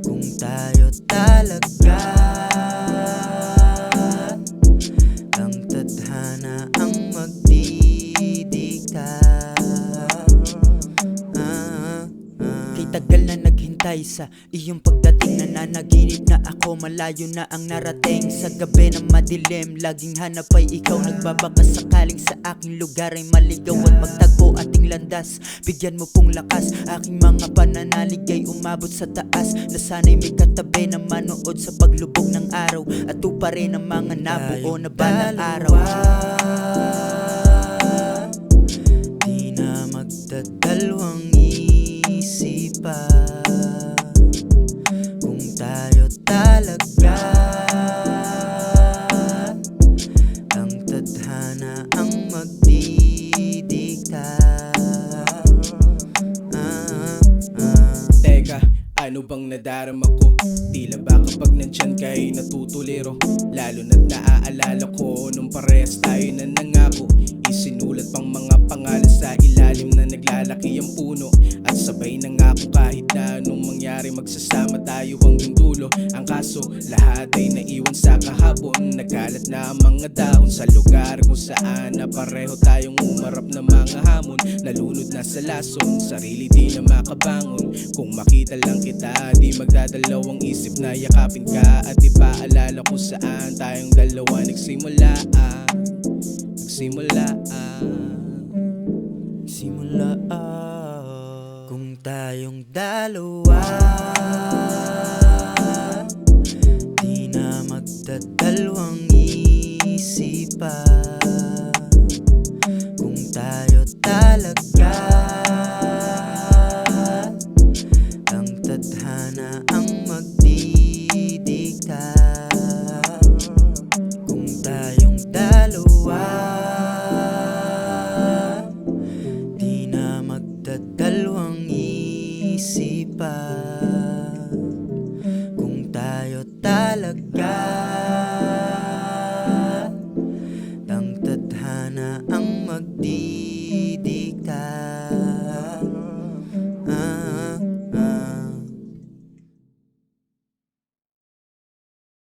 Kung tayo talaga ang tadhana ang magdidikta. Kay tagal na naghintay sa iyong pagdating, nananaginip na ako, malayo na ang narating. Sa gabi na madilim, laging hanap ay ikaw. Nagbabakas sakaling sa aking lugar ay maligaw at magtagpo ating landas. Bigyan mo pong lakas, aking mga pananalig ay umabot sa taas. Na sana'y may katabi na manood sa paglubog ng araw at tuparin ang mga nabuo na balang araw. Di na magdadalawang isip pa kung tayo talaga ang tadhana ang magdidikta. Teka, ano bang nadarama ko? Tila ba kapag nandyan ka ay natutuliro? Lalo na't naaalala ko nung parehas tayo na nangako. Isinulat pang mga pangalan sa ilalim na naglalaki ang puno. At sabay na ngako kahit na anong mangyari magsasama tayo hanggang dulo. Ang kaso, lahat ay naiwan sa kahapon. Nagkalat na ang mga dahon sa lugar kung saan na pareho tayong umarap na mga hamon. Nalunod na sa lason, sarili di na makabangon. Kung makita lang kita, di magdadalawang isip na yakapin ka. At ipaalala kung saan tayong dalawa nagsimula. Kung tayong dalawa di na magdadalawang isip pa kung tayo talaga ang tadhana ang magdidikta. Kung tayong dalawa di na magdadalawang isip pa